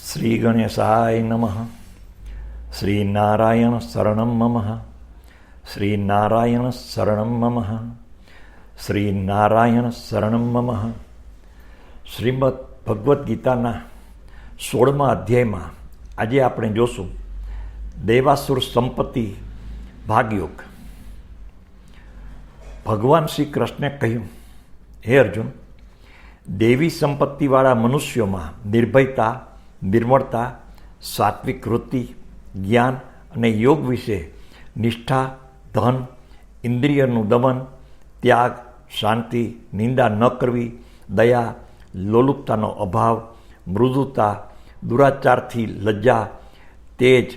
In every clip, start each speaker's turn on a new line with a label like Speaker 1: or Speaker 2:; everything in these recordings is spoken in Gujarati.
Speaker 1: શ્રી ગણેશાય નમઃ. શ્રી નારાયણ શરણમ મમ. શ્રી નારાયણ શરણમ મમ. શ્રી નારાયણ શરણમ મમ. શ્રીમદ ભગવદ્ ગીતાના 16મા અધ્યાયમાં આજે આપણે જોશું દેવાસુર સંપત્તિ ભાગયોગ. ભગવાન શ્રી કૃષ્ણે કહ્યું, હે અર્જુન, દેવી સંપત્તિવાળા મનુષ્યોમાં નિર્ભયતા, નિર્મળતા, સાત્વિક વૃત્તિ, જ્ઞાન અને યોગ વિશે નિષ્ઠા, ધન, ઇન્દ્રિયનું દમન, ત્યાગ, શાંતિ, નિંદા ન કરવી, દયા, લોલુપતાનો અભાવ, મૃદુતા, દુરાચારથી લજ્જા, તેજ,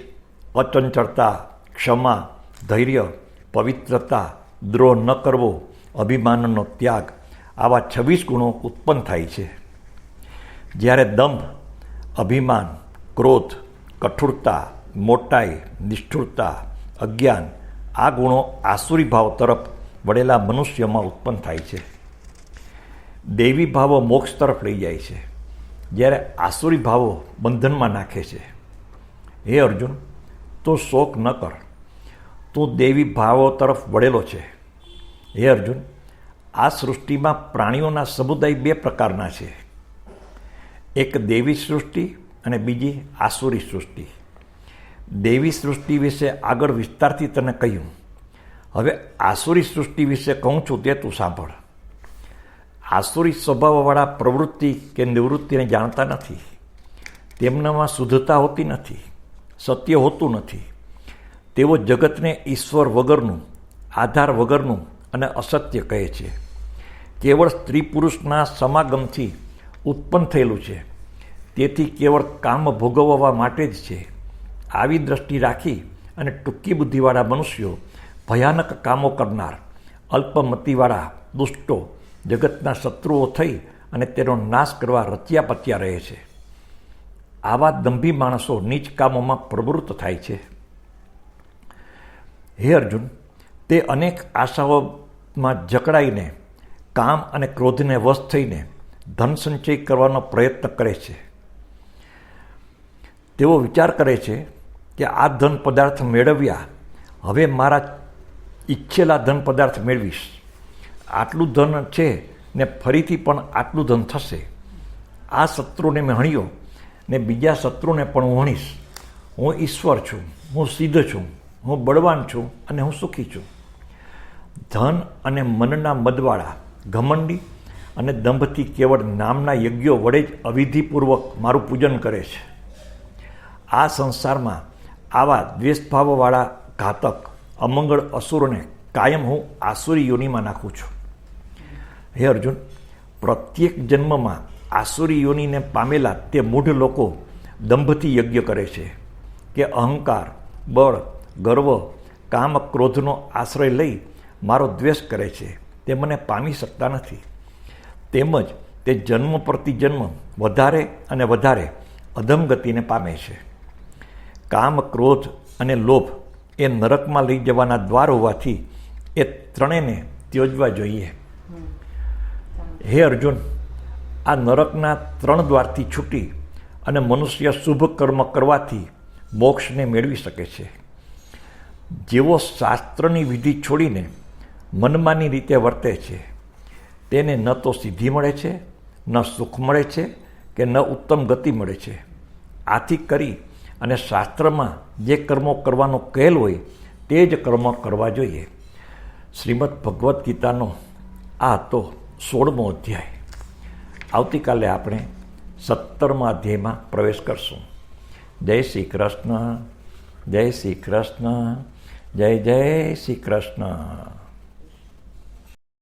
Speaker 1: અચંચળતા, ક્ષમા, ધૈર્ય, પવિત્રતા, દ્રોહ ન કરવો, અભિમાનનો ત્યાગ, આવા 26 ગુણો ઉત્પન્ન થાય છે. જ્યારે દંભ, અભિમાન, ક્રોધ, કઠોરતા, મોટાઈ, નિષ્ઠુરતા, અજ્ઞાન, આ ગુણો આસુરી ભાવ તરફ વળેલા મનુષ્યમાં ઉત્પન્ન થાય છે. દૈવી ભાવો મોક્ષ તરફ લઈ જાય છે, જ્યારે આસુરી ભાવો બંધનમાં નાખે છે. હે અર્જુન, તું શોક ન કર, તું દૈવી ભાવો તરફ વળેલો છે. હે અર્જુન, આ સૃષ્ટિમાં પ્રાણીઓના સમુદાય 2 પ્રકારના છે. એક દૈવી સૃષ્ટિ અને બીજી આસુરી સૃષ્ટિ. દૈવી સૃષ્ટિ વિશે આગળ વિસ્તારથી તને કહ્યું. હવે આસુરી સૃષ્ટિ વિશે કહું છું તે તું સાંભળ. આસુરી સ્વભાવવાળા પ્રવૃત્તિ કે નિવૃત્તિને જાણતા નથી. તેમનામાં શુદ્ધતા હોતી નથી, સત્ય હોતું નથી. તેઓ જગતને ઈશ્વર વગરનું, આધાર વગરનું અને અસત્ય કહે છે. કેવળ સ્ત્રી પુરુષના સમાગમથી ઉત્પન્ન થયેલું છે, તેથી કેવળ કામ ભોગવવા માટે જ છે. આવી દ્રષ્ટિ રાખી અને ટૂંકી બુદ્ધિવાળા મનુષ્યો, ભયાનક કામો કરનાર, અલ્પમતિવાળા દુષ્ટો, જગતના શત્રુઓ થઈ અને તેનો નાશ કરવા રચ્યા પચ્યા રહે છે. આવા દંભી માણસો નીચ કામોમાં પ્રવૃત્ત થાય છે. હે અર્જુન, તે અનેક આશાઓમાં જકડાઈને, કામ અને ક્રોધને વશ થઈને ધન સંચય કરવાનો પ્રયત્ન કરે છે. તેઓ વિચાર કરે છે કે આ ધન પદાર્થ મેળવ્યા, હવે મારા ઈચ્છેલા ધન પદાર્થ મેળવીશ. આટલું ધન છે ને ફરીથી પણ આટલું ધન થશે. આ શત્રુને મેં હણ્યો ને બીજા શત્રુને પણ હું હણીશ. હું ઈશ્વર છું, હું સિદ્ધ છું, હું બળવાન છું અને હું સુખી છું. ધન અને મનના મદવાળા, ઘમંડી અને દંભથી કેવળ નામના યજ્ઞો વડે જ અવિધિપૂર્વક મારું પૂજન કરે છે. આ સંસારમાં આવા દ્વેષભાવવાળા ઘાતક, અમંગળ અસુરોને કાયમ હું આસુરી યોનિમાં નાખું છું. હે અર્જુન, પ્રત્યેક જન્મમાં આસુરી યોનિને પામેલા તે મૂઢ લોકો દંભથી યજ્ઞ કરે છે કે અહંકાર, બળ, ગર્વ, કામ, ક્રોધનો આશ્રય લઈ મારો દ્વેષ કરે છે. તે મને પામી શકતા નથી. તેમજ તે જન્મ પ્રતિ જન્મ વધારે અને વધારે અધમગતિને પામે છે. કામ, ક્રોધ અને લોભ એ નરકમાં લઈ જવાના દ્વાર હોવાથી એ ત્રણેયને ત્યજવા જોઈએ. હે અર્જુન, આ નરકના 3 દ્વારથી છૂટી અને મનુષ્ય શુભ કર્મ કરવાથી મોક્ષને મેળવી શકે છે. જેઓ શાસ્ત્રની વિધિ છોડીને મનમાની રીતે વર્તે છે, તેને ન તો સિદ્ધિ મળે છે, ન સુખ મળે છે કે ન ઉત્તમ ગતિ મળે છે. આથી કરી અને શાસ્ત્રમાં જે કર્મો કરવાનો કહેલ હોય તે જ કર્મ કરવા જોઈએ. શ્રીમદ ભગવદ્ ગીતાનો આ તો 16મો અધ્યાય. આવતીકાલે આપણે 17મા અધ્યાયમાં પ્રવેશ કરશું. જય શ્રી કૃષ્ણ, જય શ્રી કૃષ્ણ, જય જય શ્રી કૃષ્ણ.